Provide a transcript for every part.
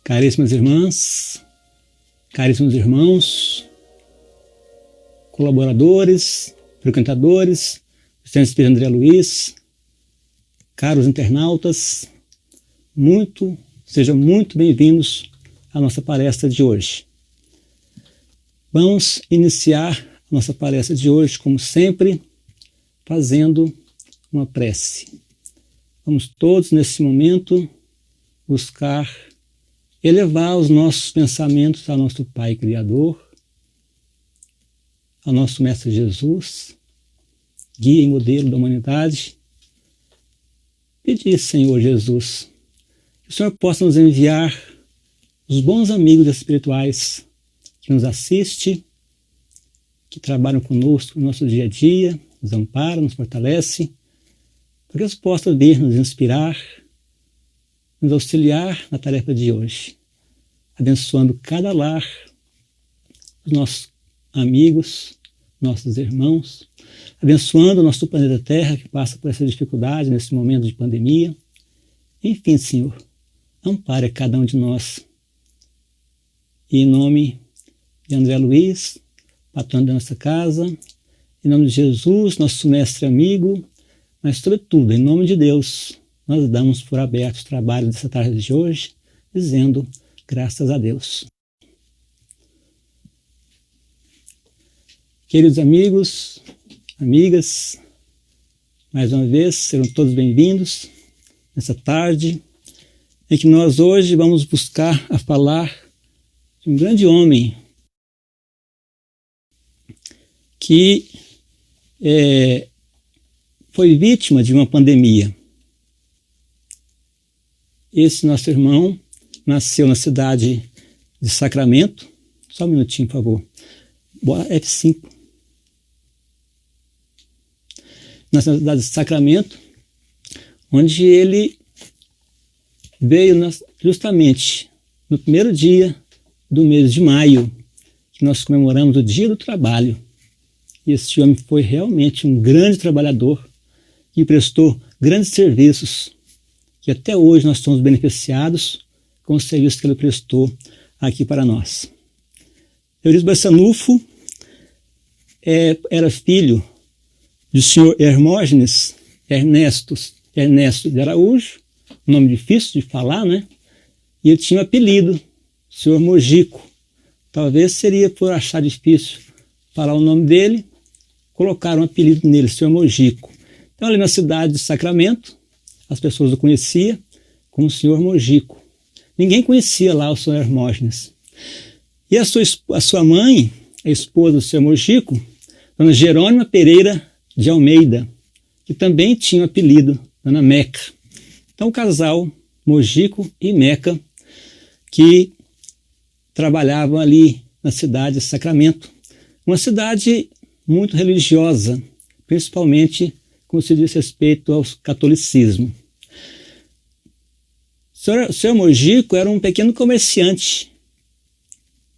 Caríssimas irmãs, caríssimos irmãos, colaboradores, frequentadores, Vicente Espírito André Luiz, caros internautas, sejam muito bem-vindos à nossa palestra de hoje. Vamos iniciar a nossa palestra de hoje, como sempre, fazendo uma prece. Vamos todos, nesse momento, buscar elevar os nossos pensamentos ao nosso Pai Criador, ao nosso Mestre Jesus, guia e modelo da humanidade. Pedir, Senhor Jesus, que o Senhor possa nos enviar os bons amigos espirituais que nos assistem, que trabalham conosco no nosso dia a dia, nos amparam, nos fortalecem, para que eles possam vir nos inspirar, nos auxiliar na tarefa de hoje, abençoando cada lar, os nossos amigos, nossos irmãos, abençoando o nosso planeta Terra, que passa por essa dificuldade nesse momento de pandemia. Enfim, Senhor, ampare cada um de nós. E em nome de André Luiz, patrono da nossa casa, em nome de Jesus, nosso mestre amigo, mas sobretudo, em nome de Deus, nós damos por aberto o trabalho dessa tarde de hoje, dizendo graças a Deus. Queridos amigos, amigas, mais uma vez, serão todos bem-vindos nessa tarde, em que nós hoje vamos buscar a falar de um grande homem que foi vítima de uma pandemia. Esse nosso irmão nasceu na cidade de Sacramento. Só um minutinho, por favor. Bora, F5. Na cidade de Sacramento, onde ele veio justamente no primeiro dia do mês de maio, que nós comemoramos o Dia do Trabalho. E esse homem foi realmente um grande trabalhador que prestou grandes serviços, que até hoje nós somos beneficiados com os serviços que ele prestou aqui para nós. Eurípides Barçanufo era filho do senhor Hermógenes Ernesto de Araújo, um nome difícil de falar, né? E ele tinha um apelido, senhor Mojico. Talvez seria por achar difícil falar o nome dele, colocaram um apelido nele, senhor Mojico. Então, ali na cidade de Sacramento, as pessoas o conheciam como o senhor Mojico. Ninguém conhecia lá o senhor Hermógenes. E a sua mãe, a esposa do senhor Mojico, dona Jerônima Pereira de Almeida, que também tinha o apelido dona Meca. Então, o casal Mojico e Meca, que trabalhavam ali na cidade de Sacramento, uma cidade muito religiosa, principalmente quando se diz respeito ao catolicismo. O senhor Mojico era um pequeno comerciante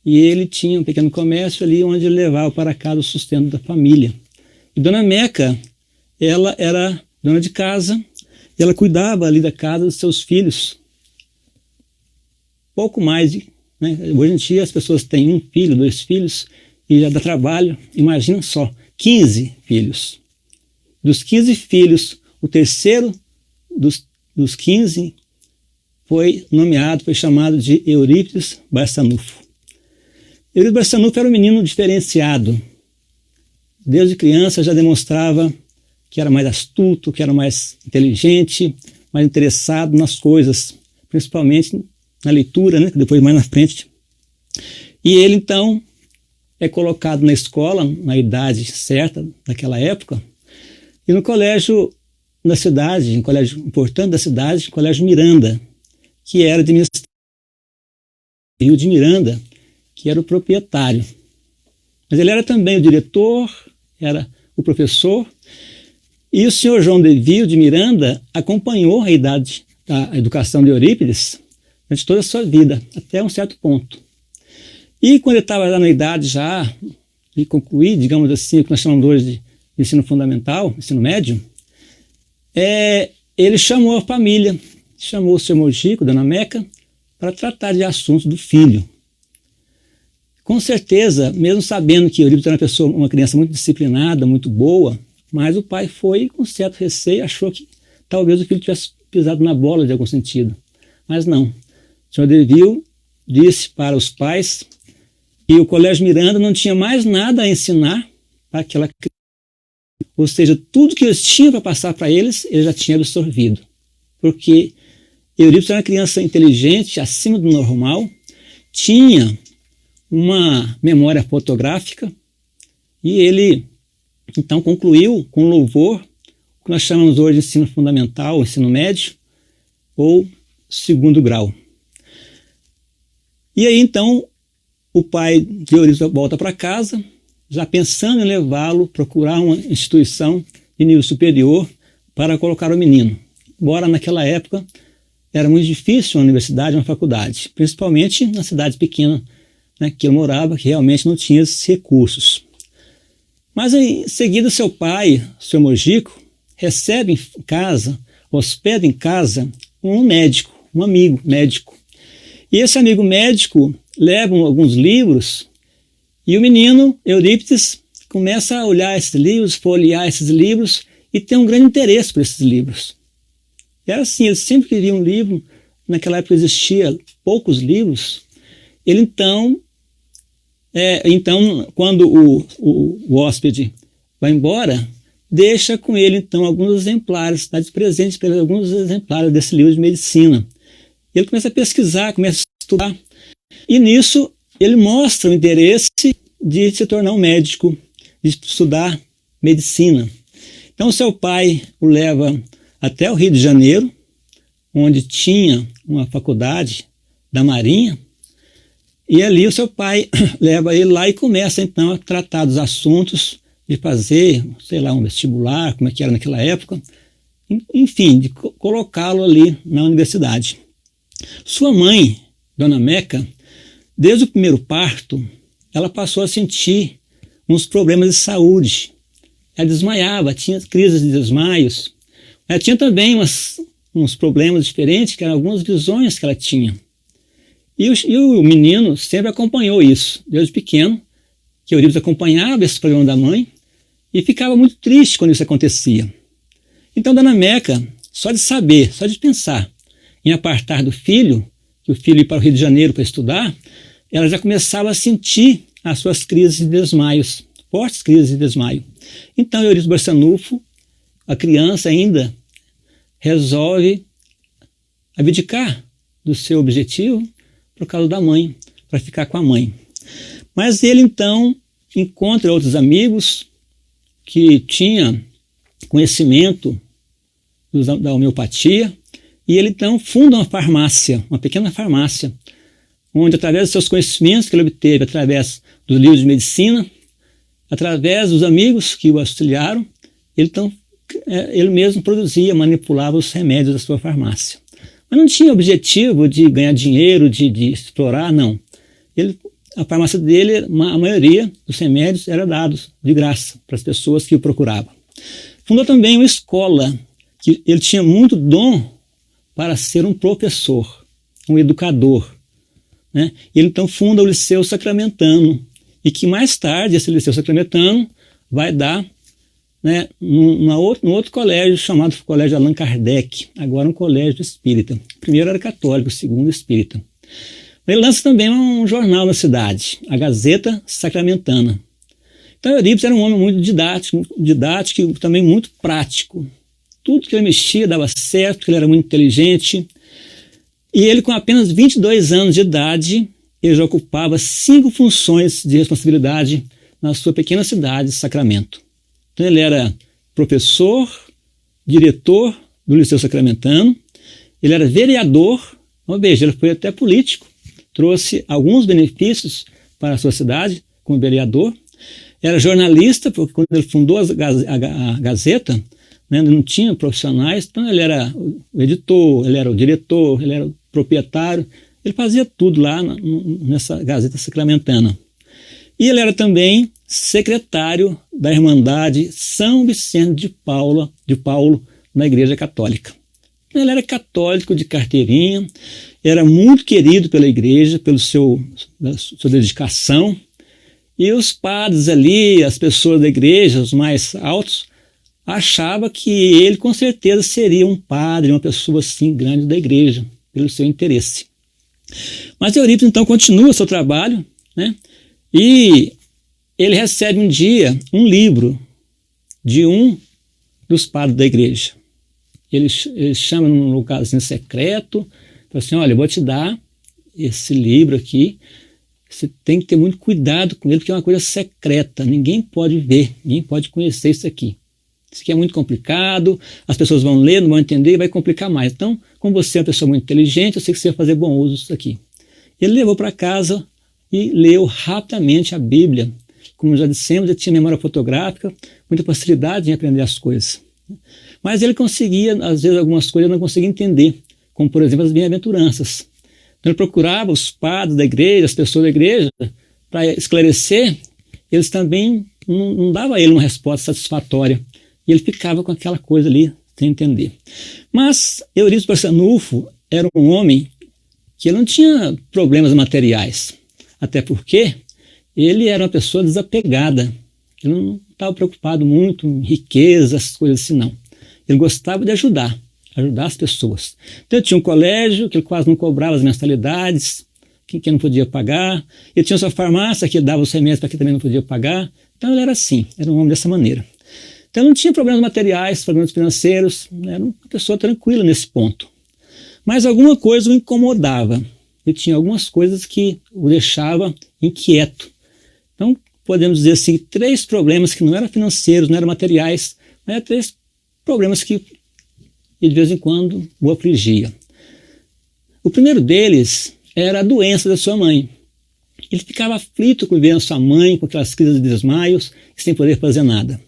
e ele tinha um pequeno comércio ali onde ele levava para casa o sustento da família. E dona Meca, ela era dona de casa e ela cuidava ali da casa dos seus filhos. Pouco mais, né? Hoje em dia as pessoas têm um filho, 2 filhos e já dá trabalho. Imagina só, 15 filhos. Dos 15 filhos, o terceiro dos 15 foi chamado de Eurípides Barçanufo. Eurípides Barçanufo era um menino diferenciado. Desde criança já demonstrava que era mais astuto, que era mais inteligente, mais interessado nas coisas, principalmente na leitura, né? Depois mais na frente. E ele então é colocado na escola, na idade certa daquela época, e no colégio da cidade, um colégio importante da cidade, Colégio Miranda, que era administrado Rio de Miranda, que era o proprietário. Mas ele era também o diretor, era o professor, e o senhor João Deville de Miranda acompanhou a idade da educação de Eurípides durante toda a sua vida, até um certo ponto. E quando ele estava lá na idade já de concluir, digamos assim, o que nós chamamos hoje de ensino fundamental, ensino médio, ele chamou a família, chamou o senhor Mojico, dona Meca, para tratar de assuntos do filho. Com certeza, mesmo sabendo que Eurípides era uma criança muito disciplinada, muito boa, mas o pai foi com certo receio, achou que talvez o filho tivesse pisado na bola de algum sentido. Mas não. O senhor Deville disse para os pais que o Colégio Miranda não tinha mais nada a ensinar para aquela criança. Ou seja, tudo que eles tinham para passar para eles, ele já tinha absorvido. Porque Eurípides era uma criança inteligente, acima do normal, tinha uma memória fotográfica e ele, então, concluiu com louvor o que nós chamamos hoje de ensino fundamental, ensino médio ou segundo grau. E aí, então, o pai de Eurípides volta para casa, já pensando em levá-lo, procurar uma instituição de nível superior para colocar o menino. Embora naquela época era muito difícil uma universidade, uma faculdade, principalmente na cidade pequena, né, que eu morava, que realmente não tinha esses recursos. Mas em seguida seu pai, o seu Mojico, recebe em casa, hospeda em casa um médico, um amigo médico. E esse amigo médico leva alguns livros e o menino, Eurípides, começa a olhar esses livros, folhear esses livros e tem um grande interesse por esses livros. Era assim, ele sempre queria um livro, naquela época existia poucos livros. Ele então, quando o hóspede vai embora, deixa com ele então alguns exemplares, dá de presente para ele alguns exemplares desse livro de medicina. Ele começa a pesquisar, começa a estudar, e nisso ele mostra o interesse de se tornar um médico, de estudar medicina. Então seu pai o leva até o Rio de Janeiro, onde tinha uma faculdade da Marinha, e ali o seu pai leva ele lá e começa então a tratar dos assuntos de fazer, sei lá, um vestibular, como é que era naquela época, enfim, de colocá-lo ali na universidade. Sua mãe, Dona Meca, desde o primeiro parto, ela passou a sentir uns problemas de saúde. Ela desmaiava, tinha crises de desmaios. Ela tinha também uns problemas diferentes, que eram algumas visões que ela tinha. E o menino sempre acompanhou isso, desde pequeno, que Eurípides acompanhava esse problema da mãe e ficava muito triste quando isso acontecia. Então, Dona Meca, só de saber, só de pensar em apartar do filho, que o filho ia para o Rio de Janeiro para estudar, ela já começava a sentir as suas crises de desmaios, fortes crises de desmaio. Então, Eurípides Barçanufo, a criança ainda, resolve abdicar do seu objetivo por causa da mãe, para ficar com a mãe. Mas ele então encontra outros amigos que tinham conhecimento da homeopatia e ele então funda uma farmácia, uma pequena farmácia, onde através dos seus conhecimentos que ele obteve através dos livros de medicina, através dos amigos que o auxiliaram, ele mesmo produzia, manipulava os remédios da sua farmácia. Mas não tinha objetivo de ganhar dinheiro, de explorar, não. A farmácia dele, a maioria dos remédios era dados de graça para as pessoas que o procuravam. Fundou também uma escola, que ele tinha muito dom para ser um professor, um educador, né? Ele então funda o Liceu Sacramentano, e que mais tarde esse Liceu Sacramentano vai dar, né, num outro colégio chamado Colégio Allan Kardec, agora um colégio espírita. O primeiro era católico, o segundo espírita. Ele lança também um jornal na cidade, a Gazeta Sacramentana. Então Eurípides era um homem muito didático e também muito prático. Tudo que ele mexia dava certo, ele era muito inteligente. E ele, com apenas 22 anos de idade, ele já ocupava 5 funções de responsabilidade na sua pequena cidade, Sacramento. Então ele era professor, diretor do Liceu Sacramentano, ele era vereador, veja, ele foi até político, trouxe alguns benefícios para a sua cidade como vereador, era jornalista, porque quando ele fundou a Gazeta, né, não tinha profissionais, então ele era o editor, ele era o diretor, ele era o proprietário, ele fazia tudo lá nessa Gazeta Sacramentana. E ele era também secretário da Irmandade São Vicente de Paulo na Igreja Católica. Ele era católico de carteirinha, era muito querido pela igreja, pela sua dedicação, e os padres ali, as pessoas da igreja, os mais altos, achavam que ele com certeza seria um padre, uma pessoa assim grande da igreja, pelo seu interesse. Mas Eurípides então continua seu trabalho, né? E ele recebe um dia um livro de um dos padres da igreja. Ele chama num lugarzinho secreto, fala assim, olha, eu vou te dar esse livro aqui, você tem que ter muito cuidado com ele, porque é uma coisa secreta, ninguém pode ver, ninguém pode conhecer isso aqui. Isso aqui é muito complicado, as pessoas vão ler, não vão entender e vai complicar mais. Então, como você é uma pessoa muito inteligente, eu sei que você vai fazer bom uso disso aqui. Ele levou para casa e leu rapidamente a Bíblia. Como já dissemos, ele tinha memória fotográfica, muita facilidade em aprender as coisas. Mas ele conseguia, às vezes, algumas coisas não conseguia entender, como, por exemplo, as bem-aventuranças. Então, ele procurava os padres da igreja, as pessoas da igreja, para esclarecer, eles também não davam a ele uma resposta satisfatória. E ele ficava com aquela coisa ali, sem entender. Mas Eurípides Barçanufo era um homem que ele não tinha problemas materiais, até porque ele era uma pessoa desapegada. Ele não estava preocupado muito em riquezas, coisas assim, não. Ele gostava de ajudar as pessoas. Então, ele tinha um colégio que ele quase não cobrava as mensalidades, quem não podia pagar. Ele tinha sua farmácia que ele dava os remédios para quem também não podia pagar. Então, ele era assim, era um homem dessa maneira. Então, ele não tinha problemas materiais, problemas financeiros, era uma pessoa tranquila nesse ponto. Mas alguma coisa o incomodava. Ele tinha algumas coisas que o deixava inquieto. Então, podemos dizer assim, 3 problemas que não eram financeiros, não eram materiais, mas eram 3 problemas que de vez em quando o afligia. O primeiro deles era a doença da sua mãe. Ele ficava aflito com vendo sua mãe com aquelas crises de desmaios, sem poder fazer nada.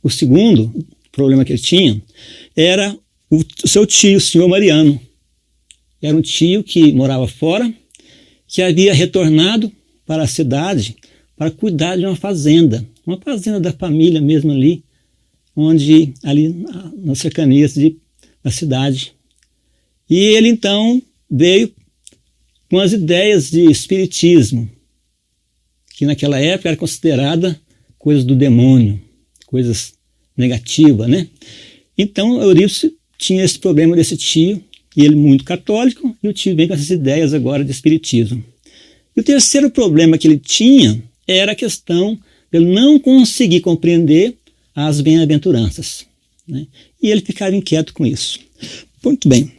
O segundo problema que ele tinha era o seu tio, o senhor Mariano. Era um tio que morava fora, que havia retornado para a cidade para cuidar de uma fazenda da família mesmo ali, ali nas cercanias da cidade. E ele então veio com as ideias de espiritismo, que naquela época era considerada coisas do demônio, coisas negativas, né? Então Eurípides tinha esse problema desse tio, e ele muito católico, e o tio vem com essas ideias agora de espiritismo. E o terceiro problema que ele tinha era a questão de ele não conseguir compreender as bem-aventuranças, né? E ele ficava inquieto com isso. Muito bem.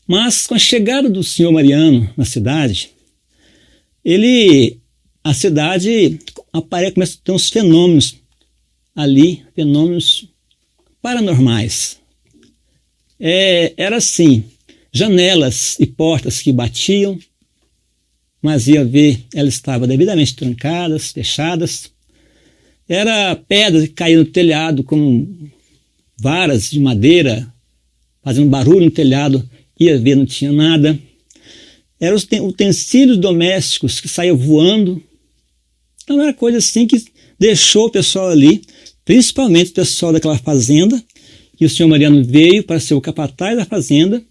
Mas com a chegada do senhor Mariano na cidade, a cidade começa a ter uns fenômenos ali, fenômenos paranormais. Era assim, janelas e portas que batiam, mas ia ver, elas estavam devidamente trancadas, fechadas. Era pedras que caíam no telhado como varas de madeira, fazendo barulho no telhado, ia ver, não tinha nada. Eram os utensílios domésticos que saíam voando. Então era coisa assim que deixou o pessoal ali, principalmente o pessoal daquela fazenda, que o senhor Mariano veio para ser o capataz da fazenda.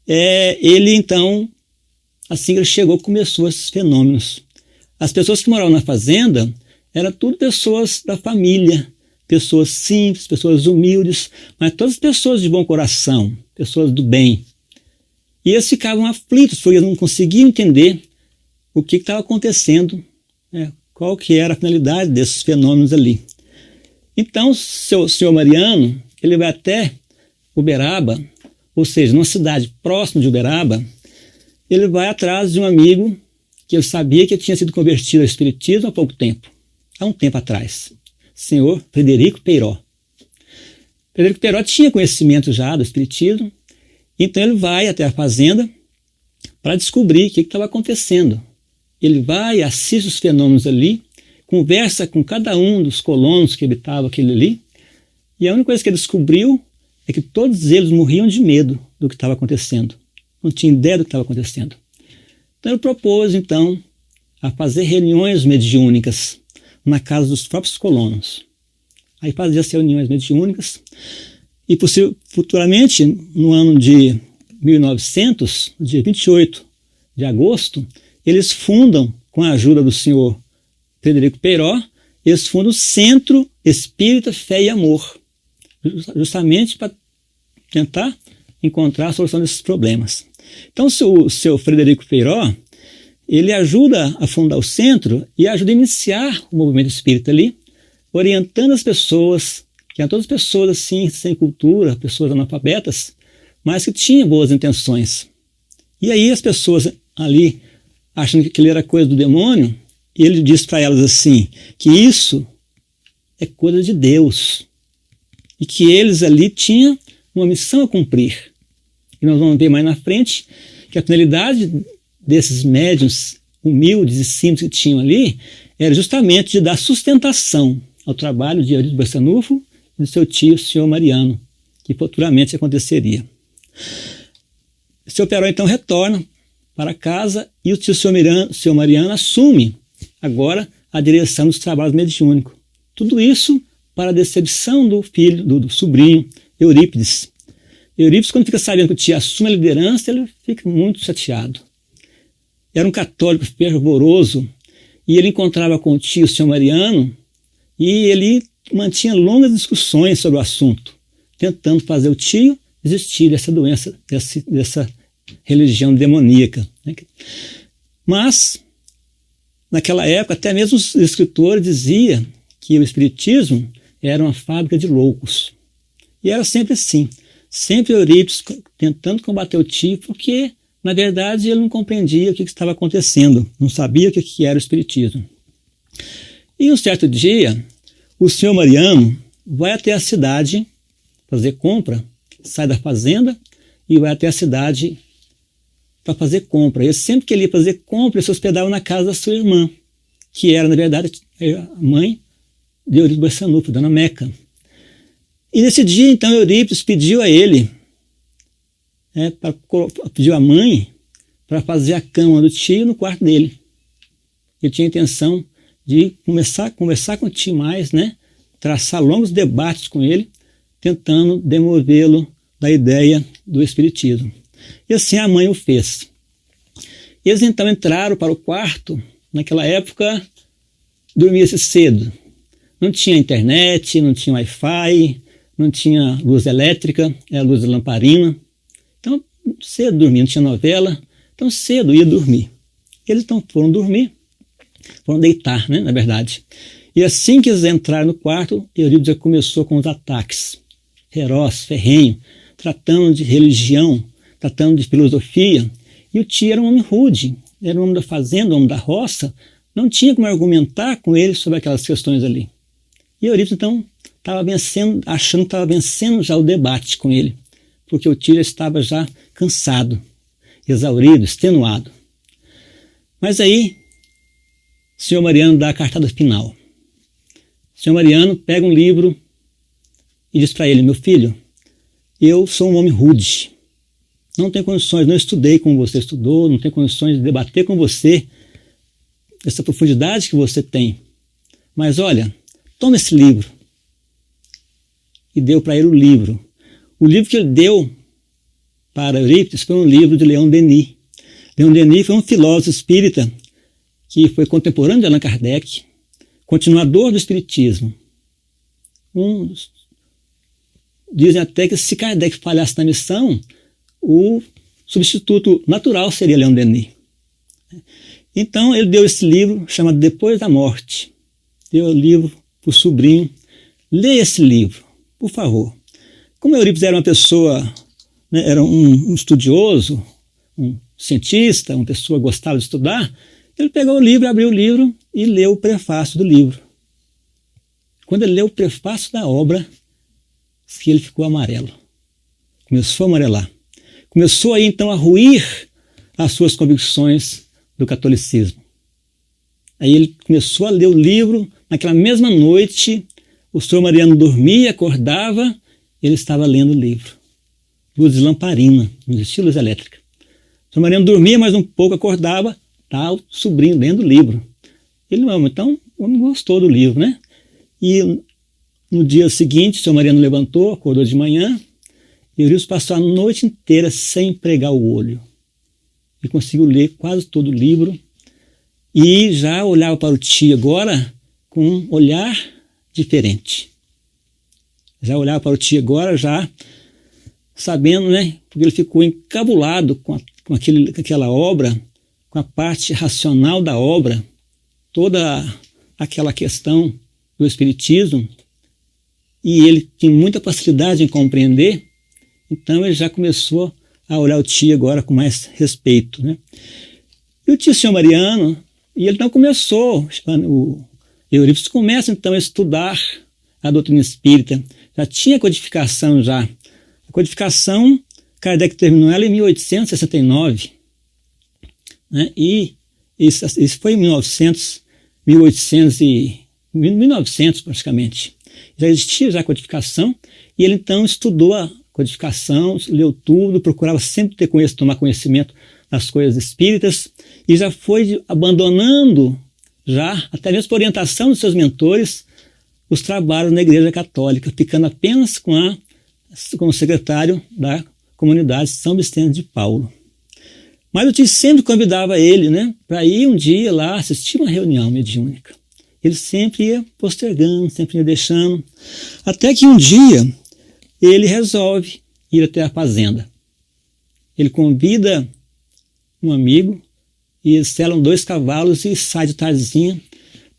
Ele então, assim que ele chegou, começou esses fenômenos. As pessoas que moravam na fazenda eram tudo pessoas da família, pessoas simples, pessoas humildes, mas todas pessoas de bom coração, pessoas do bem. E eles ficavam aflitos, porque eles não conseguiam entender o que estava acontecendo, qual que era a finalidade desses fenômenos ali. Então, o senhor Mariano, ele vai até Uberaba, ou seja, numa cidade próxima de Uberaba, ele vai atrás de um amigo que ele sabia que tinha sido convertido ao espiritismo há pouco tempo, há um tempo atrás, senhor Frederico Peiró. Frederico Peiró tinha conhecimento já do espiritismo, então ele vai até a fazenda para descobrir o que estava acontecendo. Ele vai, assiste os fenômenos ali, conversa com cada um dos colonos que habitavam aquele ali, e a única coisa que ele descobriu é que todos eles morriam de medo do que estava acontecendo. Não tinha ideia do que estava acontecendo. Então ele propôs, então, a fazer reuniões mediúnicas na casa dos próprios colonos. Aí fazia as reuniões mediúnicas, E futuramente, no ano de 1900, dia 28 de agosto, eles fundam, com a ajuda do senhor Frederico Peiró, eles fundam o Centro Espírita Fé e Amor, justamente para tentar encontrar a solução desses problemas. Então, o seu Frederico Peiró, ele ajuda a fundar o centro e ajuda a iniciar o movimento espírita ali, orientando as pessoas, que eram todas pessoas assim, sem cultura, pessoas analfabetas, mas que tinham boas intenções. E aí as pessoas ali, achando que aquilo era coisa do demônio, ele diz para elas assim, que isso é coisa de Deus, e que eles ali tinham uma missão a cumprir. E nós vamos ver mais na frente que a finalidade desses médiuns humildes e simples que tinham ali era justamente de dar sustentação ao trabalho de Eurípides Barçanufo e do seu tio, o senhor Mariano, que futuramente aconteceria. O senhor Peiró então retorna para casa e o tio senhor Mariano assume agora a direção dos trabalhos mediúnicos. Tudo isso para a decepção do filho, do sobrinho Eurípides. Eurípides, quando fica sabendo que o tio assume a liderança, ele fica muito chateado. Era um católico fervoroso e ele encontrava com o tio, o senhor Mariano, e ele mantinha longas discussões sobre o assunto, tentando fazer o tio desistir dessa doença, dessa religião demoníaca. Mas, naquela época, até mesmo os escritores diziam que o espiritismo era uma fábrica de loucos. E era sempre assim. Sempre Eurípides tentando combater o tio, porque, na verdade, ele não compreendia o que estava acontecendo, não sabia o que era o espiritismo. E um certo dia, o senhor Mariano vai até a cidade fazer compra, sai da fazenda e vai até a cidade para fazer compra. E sempre que ele ia fazer compra, ele se hospedava na casa da sua irmã, que era, na verdade, a mãe de Eurípides Barçanufo, Dona Meca. E nesse dia, então, Eurípides pediu a ele, pediu à mãe para fazer a cama do tio no quarto dele. Ele tinha a intenção de começar a conversar com o tio mais, traçar longos debates com ele, tentando demovê-lo da ideia do espiritismo. E assim a mãe o fez. Eles então entraram para o quarto. Naquela época, dormia-se cedo. Não tinha internet, não tinha Wi-Fi, não tinha luz elétrica, era luz de lamparina. Então, cedo dormia, não tinha novela. Então, cedo ia dormir. Eles então foram dormir, foram deitar, na verdade. E assim que eles entraram no quarto, Eurípides já começou com os ataques. Feroz, ferrenho, tratando de religião, tratando de filosofia. E o tio era um homem rude, era um homem da fazenda, um homem da roça, não tinha como argumentar com ele sobre aquelas questões ali. E Eurípides, então, estava vencendo, achando que estava vencendo já o debate com ele, porque o tio estava já cansado, exaurido, extenuado. Mas aí, o senhor Mariano dá a cartada final. O senhor Mariano pega um livro e diz para ele: meu filho, eu sou um homem rude, não tenho condições, não estudei como você estudou, não tenho condições de debater com você essa profundidade que você tem. Mas olha, toma esse livro. E deu para ele o livro. O livro que ele deu para Eurípides foi um livro de Leon Denis. Leon Denis foi um filósofo espírita que foi contemporâneo de Allan Kardec, continuador do espiritismo. Dizem até que se Kardec falhasse na missão, o substituto natural seria Leon Denis. Então ele deu esse livro chamado Depois da Morte. Deu o livro para o sobrinho. Leia esse livro, por favor. Como Eurípides era uma pessoa, era um estudioso, um cientista, uma pessoa que gostava de estudar, ele pegou o livro, abriu o livro e leu o prefácio do livro. Quando ele leu o prefácio da obra, ele ficou amarelo. Começou a amarelar. Começou aí então a ruir as suas convicções do catolicismo. Aí ele começou a ler o livro. Naquela mesma noite, o senhor Mariano dormia, acordava, ele estava lendo o livro. Luz de lamparina, não existia luz elétrica. O senhor Mariano dormia, mas um pouco acordava, estava o sobrinho lendo o livro. Ele, então, o homem gostou do livro, E no dia seguinte, o seu Mariano levantou, acordou de manhã, e Eurípides passou a noite inteira sem pregar o olho. E conseguiu ler quase todo o livro, e já olhava para o tio agora com um olhar diferente. Já olhava para o tio agora, já sabendo, né? Porque ele ficou encabulado com aquela obra, com a parte racional da obra, toda aquela questão do Espiritismo, e ele tinha muita facilidade em compreender, então ele já começou a olhar o tio agora com mais respeito, né? E o tio senhor Mariano, e ele então começou, o Eurípides começa então a estudar a doutrina espírita, já tinha codificação já. A codificação, Kardec terminou ela em 1869, né? E isso foi em 1900 praticamente. Já existia já a codificação, e ele então estudou a codificação, leu tudo, procurava sempre tomar conhecimento das coisas espíritas, e já foi abandonando, já até mesmo por orientação dos seus mentores, os trabalhos na Igreja Católica, ficando apenas como secretário da comunidade São Vicente de Paulo. Mas o tio sempre convidava ele, né, para ir um dia lá assistir uma reunião mediúnica. Ele sempre ia postergando, sempre ia deixando, até que um dia ele resolve ir até a fazenda. Ele convida um amigo, e eles selam 2 cavalos e sai de tardezinha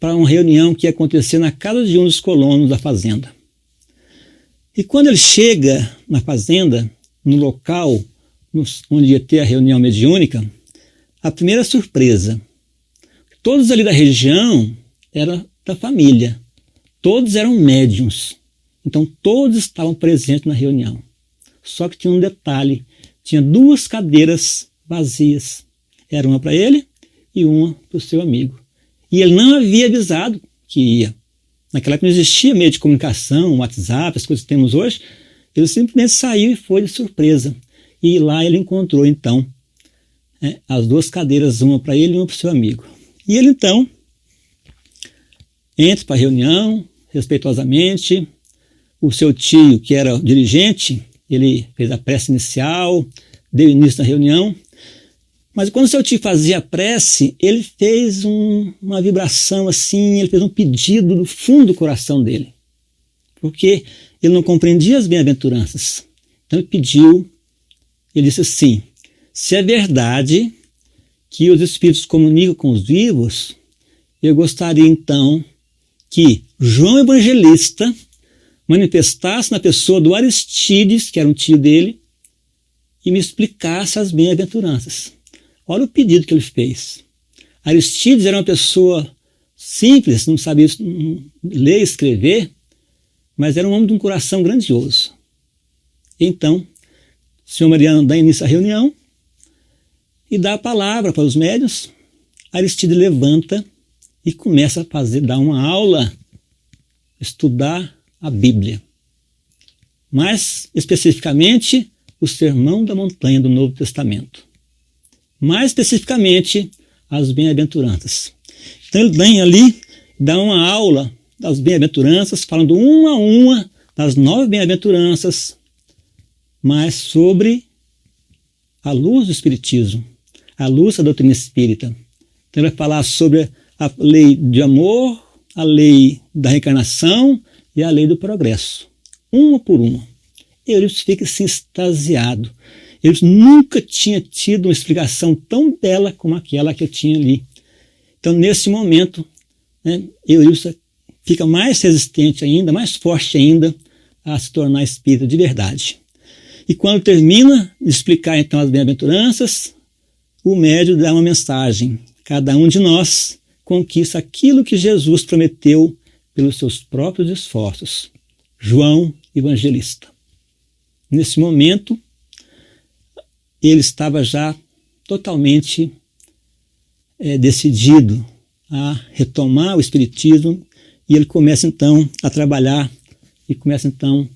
para uma reunião que ia acontecer na casa de um dos colonos da fazenda. E quando ele chega na fazenda, no local onde ia ter a reunião mediúnica, a primeira surpresa, todos ali da região eram da família, todos eram médiuns, então todos estavam presentes na reunião. Só que tinha um detalhe, tinha 2 cadeiras vazias, era uma para ele e uma para o seu amigo. E ele não havia avisado que ia. Naquela época não existia meio de comunicação, WhatsApp, as coisas que temos hoje. Ele simplesmente saiu e foi de surpresa. E lá ele encontrou, então, as 2 cadeiras, uma para ele e uma para o seu amigo. E ele, então, entra para a reunião, respeitosamente. O seu tio, que era o dirigente, ele fez a prece inicial, deu início à reunião. Mas quando o seu tio fazia a prece, ele fez uma vibração assim, ele fez um pedido do fundo do coração dele. Porque ele não compreendia as bem-aventuranças. Então ele pediu, ele disse assim: se é verdade que os espíritos comunicam com os vivos, eu gostaria então que João Evangelista manifestasse na pessoa do Aristides, que era um tio dele, e me explicasse as bem-aventuranças. Olha o pedido que ele fez. Aristides era uma pessoa simples, não sabia ler e escrever, mas era um homem de um coração grandioso. Então, o senhor Mariano dá início à reunião e dá a palavra para os médiuns. Aristides levanta e começa a dar uma aula, estudar a Bíblia. Mais especificamente, o Sermão da Montanha do Novo Testamento. Mais especificamente, as bem-aventuranças. Então ele vem ali, dá uma aula das bem-aventuranças, falando uma a uma das 9 bem-aventuranças, mas sobre a luz do Espiritismo, a luz da doutrina espírita. Então ele vai falar sobre a lei de amor, a lei da reencarnação e a lei do progresso, uma por uma. Eurípides fica assim extasiado. Ele nunca tinha tido uma explicação tão bela como aquela que eu tinha ali. Então, nesse momento, Eurípides fica mais resistente ainda, mais forte ainda, a se tornar espírita de verdade. E quando termina de explicar, então, as bem-aventuranças, o médium dá uma mensagem: cada um de nós conquista aquilo que Jesus prometeu pelos seus próprios esforços. João Evangelista. Nesse momento, ele estava já totalmente decidido a retomar o Espiritismo, e ele começa então a trabalhar e começa então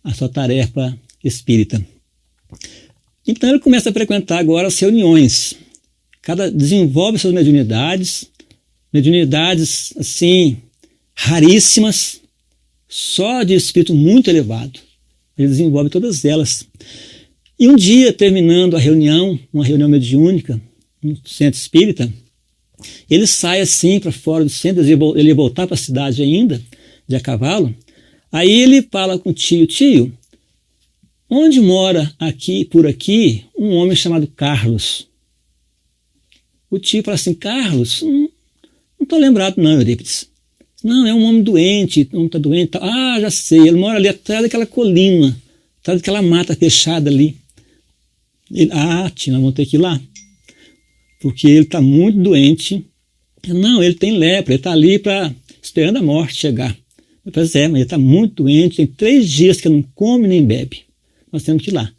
a sua tarefa espírita. Então ele começa a frequentar agora as reuniões, desenvolve suas mediunidades assim, raríssimas, só de espírito muito elevado. Ele desenvolve todas elas. E um dia, terminando a reunião, uma reunião mediúnica, no centro espírita, ele sai assim para fora do centro, ele ia voltar para a cidade ainda, de a cavalo. Aí ele fala com o tio, onde mora aqui, por aqui, um homem chamado Carlos? O tio fala assim, Carlos? Não estou lembrado não, Eurípides. Não, é um homem doente, não está doente. Ah, já sei, ele mora ali atrás daquela colina, atrás daquela mata fechada ali. Tio, nós vamos ter que ir lá. Porque ele está muito doente. Não, ele tem lepra, ele está ali esperando a morte chegar. Pois é, mas ele está muito doente, tem 3 dias que ele não come nem bebe. Nós temos que ir lá.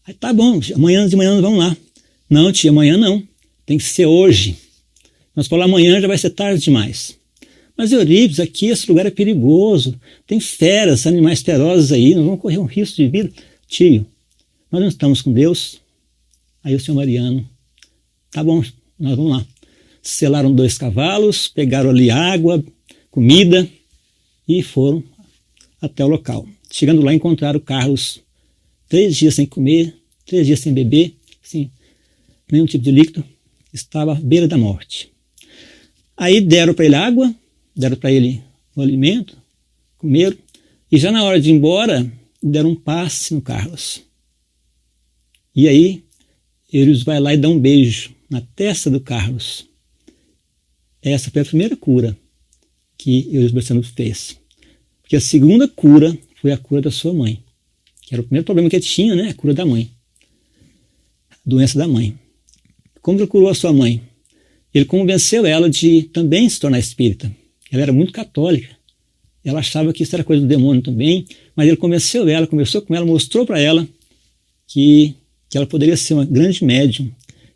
Aí tá bom, amanhã de manhã nós vamos lá. Não, tia, amanhã não. Tem que ser hoje. Nós falamos amanhã já vai ser tarde demais. Mas Eurípides, aqui esse lugar é perigoso. Tem feras, animais ferozes aí, nós vamos correr um risco de vida. Tio, nós não estamos com Deus. Aí o senhor Mariano, tá bom, nós vamos lá. Selaram 2 cavalos, pegaram ali água, comida e foram até o local. Chegando lá, encontraram o Carlos 3 dias sem comer, 3 dias sem beber, assim, nenhum tipo de líquido, estava à beira da morte. Aí deram para ele água, deram para ele o alimento, comeram, e já na hora de ir embora, deram um passe no Carlos. E aí, Eurípides vai lá e dá um beijo na testa do Carlos. Essa foi a primeira cura que Eurípides Barçanufo fez. Porque a segunda cura foi a cura da sua mãe, que era o primeiro problema que ele tinha, né? A cura da mãe. A doença da mãe. Como ele curou a sua mãe? Ele convenceu ela de também se tornar espírita. Ela era muito católica. Ela achava que isso era coisa do demônio também, mas ele convenceu ela, conversou com ela, mostrou para ela que ela poderia ser uma grande médium.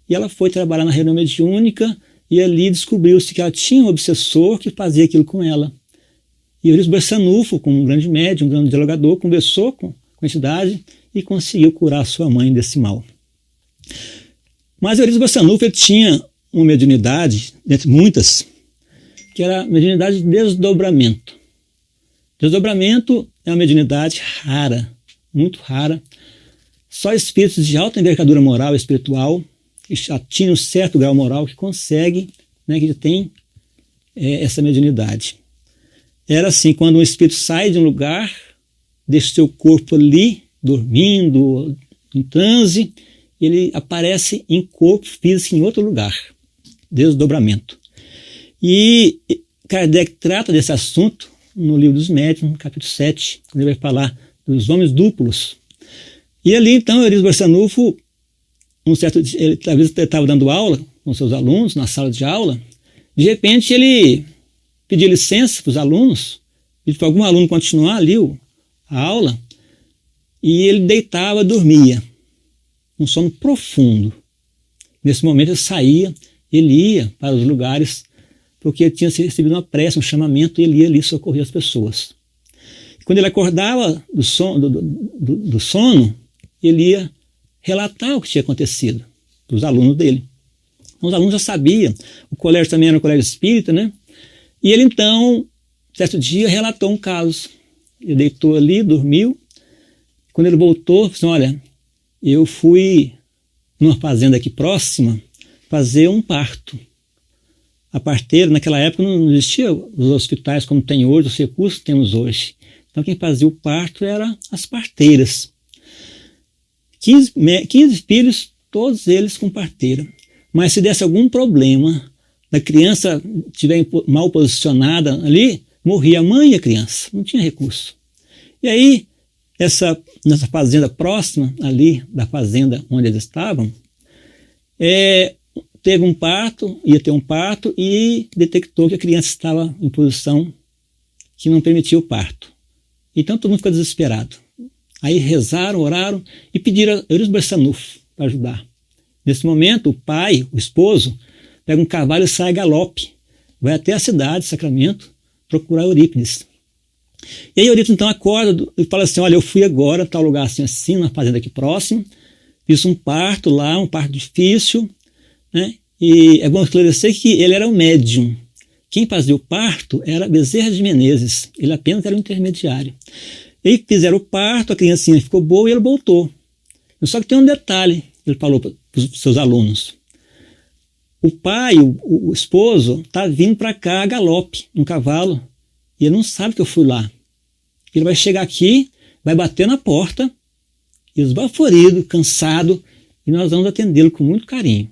E ela foi trabalhar na reunião mediúnica e ali descobriu-se que ela tinha um obsessor que fazia aquilo com ela. E Eurípides Barçanufo, como um grande médium, um grande dialogador, conversou com a entidade e conseguiu curar sua mãe desse mal. Mas Eurípides Barçanufo ele tinha uma mediunidade, dentre muitas, que era a mediunidade de desdobramento. Desdobramento é uma mediunidade rara, muito rara. Só espíritos de alta envergadura moral e espiritual, que já tinham um certo grau moral, que conseguem, né, que tem essa mediunidade. Era assim, quando um espírito sai de um lugar, deixa seu corpo ali, dormindo, em transe, ele aparece em corpo físico em outro lugar. Desdobramento. E Kardec trata desse assunto no Livro dos Médiuns, no capítulo 7, quando ele vai falar dos homens duplos. E ali, então, Eurípides Barçanufo, um certo dia, ele talvez estava dando aula com seus alunos, na sala de aula, de repente ele pediu licença para os alunos, pediu para algum aluno continuar ali a aula, e ele deitava, dormia, um sono profundo. Nesse momento ele saía, ele ia para os lugares, porque ele tinha recebido uma prece, um chamamento, e ele ia ali socorrer as pessoas. E quando ele acordava do sono, ele ia relatar o que tinha acontecido para os alunos dele. Os alunos já sabiam, o colégio também era um colégio espírita, né? E ele então, certo dia, relatou um caso. Ele deitou ali, dormiu. Quando ele voltou, disse, olha, eu fui numa fazenda aqui próxima fazer um parto. A parteira, naquela época não existia os hospitais como tem hoje, os recursos que temos hoje. Então quem fazia o parto eram as parteiras. 15 filhos, todos eles com parteira. Mas se desse algum problema, da criança estiver mal posicionada ali, morria a mãe e a criança, não tinha recurso. E aí, nessa fazenda próxima, ali da fazenda onde eles estavam, teve um parto, ia ter um parto, e detectou que a criança estava em posição que não permitia o parto. Então todo mundo ficou desesperado. Aí rezaram, oraram e pediram a Eurípides Barçanufo para ajudar. Nesse momento, o pai, o esposo, pega um cavalo e sai a galope, vai até a cidade, Sacramento, procurar Eurípides. E aí Eurípides então acorda e fala assim, olha, eu fui agora, tal lugar assim, assim, na fazenda aqui próximo, fiz um parto lá, um parto difícil, né? E é bom esclarecer que ele era um médium, Quem fazia o parto era Bezerra de Menezes, ele apenas era um intermediário. E fizeram o parto, a criancinha ficou boa e ele voltou. Só que tem um detalhe, ele falou para os seus alunos. O pai, o esposo, está vindo para cá a galope, um cavalo, e ele não sabe que eu fui lá. Ele vai chegar aqui, vai bater na porta, esbaforido, cansado, e nós vamos atendê-lo com muito carinho.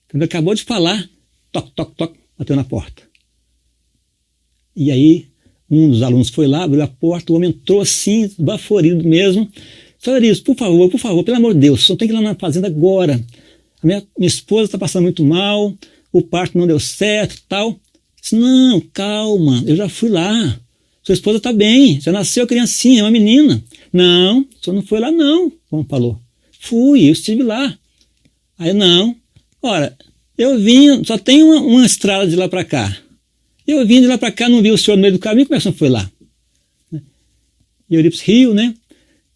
Quando ele acabou de falar, toc, toc, toc, bateu na porta. E aí, um dos alunos foi lá, abriu a porta, o homem entrou assim, esbaforido mesmo. Senhor Eurípides, por favor, pelo amor de Deus, o senhor tem que ir lá na fazenda agora. A minha esposa está passando muito mal, o parto não deu certo e tal. Disse, não, calma, eu já fui lá. Sua esposa está bem, já nasceu a criancinha, é uma menina. Não, o senhor não foi lá não, como falou. Fui, eu estive lá. Aí não, ora, eu vim, só tem uma estrada de lá para cá. Eu vim de lá para cá, não vi o senhor no meio do caminho, como é que o senhor foi lá? E Eurípides riu, né?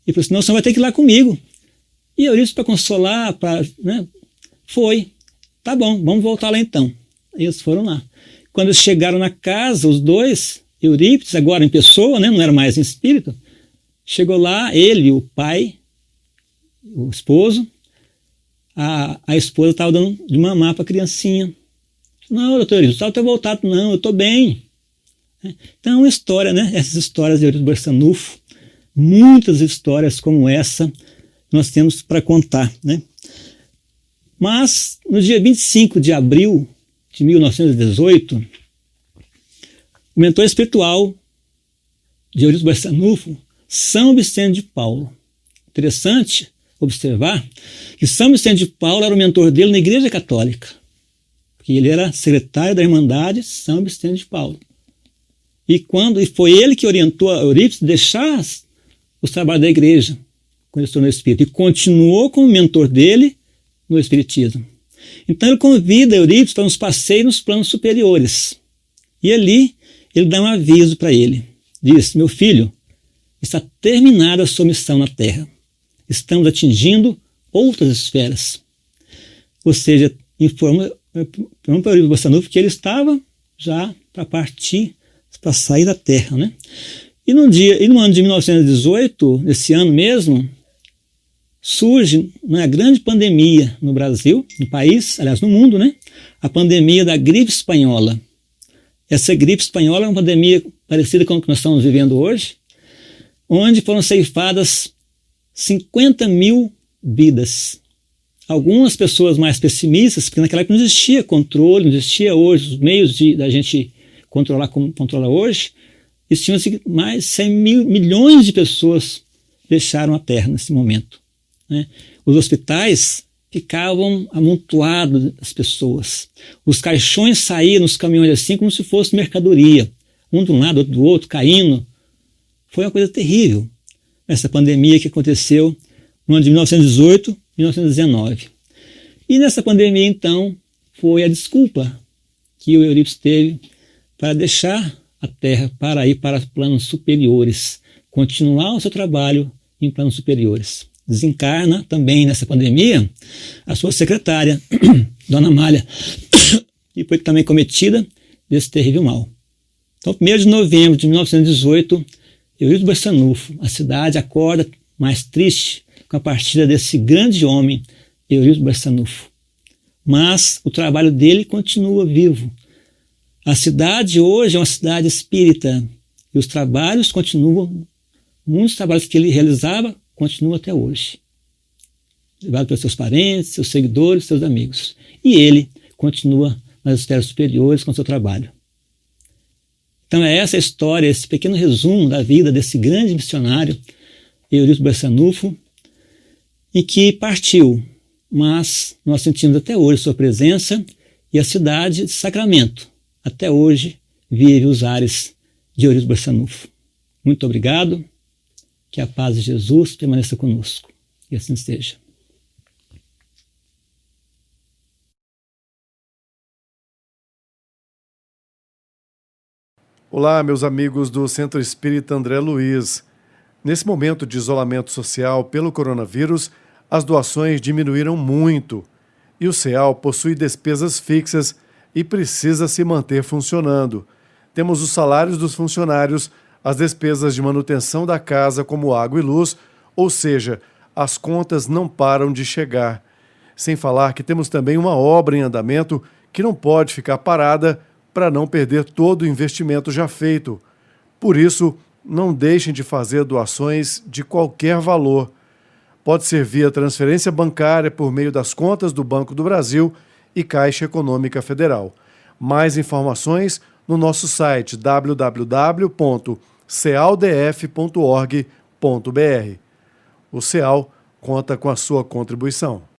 E falou assim, não, o senhor vai ter que ir lá comigo. E Eurípides, para consolar, né, foi. Tá bom, vamos voltar lá então. Aí eles foram lá. Quando eles chegaram na casa, os dois, Eurípides, agora em pessoa, né, não era mais em espírito, chegou lá, ele, o pai, o esposo, a esposa estava dando de mamar para a criancinha. Não, doutor Eurípides, precisava ter voltado. Não, eu estou bem. Então é uma história, né? Essas histórias de Eurípides Barçanufo, muitas histórias como essa nós temos para contar, né? Mas no dia 25 de abril de 1918, o mentor espiritual de Eurípides Barçanufo, São Vicente de Paulo. Interessante observar que São Vicente de Paulo era o mentor dele na Igreja Católica, porque ele era secretário da Irmandade São Vicente de Paulo. E foi ele que orientou a Eurípides a deixar os trabalhos da igreja, quando ele se tornou espírita, e continuou como mentor dele no espiritismo. Então ele convida Eurípides para uns passeios nos planos superiores. E ali ele dá um aviso para ele. Diz, meu filho, está terminada a sua missão na Terra. Estamos atingindo outras esferas. Ou seja, informa para o Eurípides Barçanufo que ele estava já para partir, para sair da Terra, né? E no ano de 1918, nesse ano mesmo, surge uma grande pandemia no Brasil, no país, aliás, no mundo, né? A pandemia da gripe espanhola. Essa gripe espanhola é uma pandemia parecida com a que nós estamos vivendo hoje, onde foram ceifadas 50 mil vidas. Algumas pessoas mais pessimistas, porque naquela época não existia controle, não existia hoje os meios da gente controlar como controla hoje, estima-se que mais de 100 milhões de pessoas deixaram a Terra nesse momento, né? Os hospitais ficavam amontoados das pessoas. Os caixões saíam nos caminhões assim como se fosse mercadoria, um de um lado, outro do outro, caindo. Foi uma coisa terrível, essa pandemia que aconteceu no ano de 1918, 1919. E nessa pandemia, então, foi a desculpa que o Eurípides teve para deixar a Terra, para ir para planos superiores, continuar o seu trabalho em planos superiores. Desencarna também nessa pandemia a sua secretária, Dona Amália, que foi também cometida desse terrível mal. Então, 1º de novembro de 1918, Eurípides Barçanufo, a cidade acorda mais triste com a partida desse grande homem, Eurípides Barçanufo. Mas o trabalho dele continua vivo. A cidade hoje é uma cidade espírita e os trabalhos continuam, muitos trabalhos que ele realizava continuam até hoje. Levado pelos seus parentes, seus seguidores, seus amigos. E ele continua nas esferas superiores com o seu trabalho. Então é essa a história, esse pequeno resumo da vida desse grande missionário, Eurípides Barçanufo, e que partiu, mas nós sentimos até hoje sua presença e a cidade de Sacramento até hoje vive os ares de Eurípides Barçanufo. Muito obrigado, que a paz de Jesus permaneça conosco, e assim seja. Olá, meus amigos do Centro Espírita André Luiz. Nesse momento de isolamento social pelo coronavírus, as doações diminuíram muito e o CEAL possui despesas fixas e precisa se manter funcionando. Temos os salários dos funcionários, as despesas de manutenção da casa, como água e luz, ou seja, as contas não param de chegar. Sem falar que temos também uma obra em andamento que não pode ficar parada para não perder todo o investimento já feito. Por isso, não deixem de fazer doações de qualquer valor. Pode ser via transferência bancária por meio das contas do Banco do Brasil e Caixa Econômica Federal. Mais informações no nosso site www.cealdf.org.br. O CEAL conta com a sua contribuição.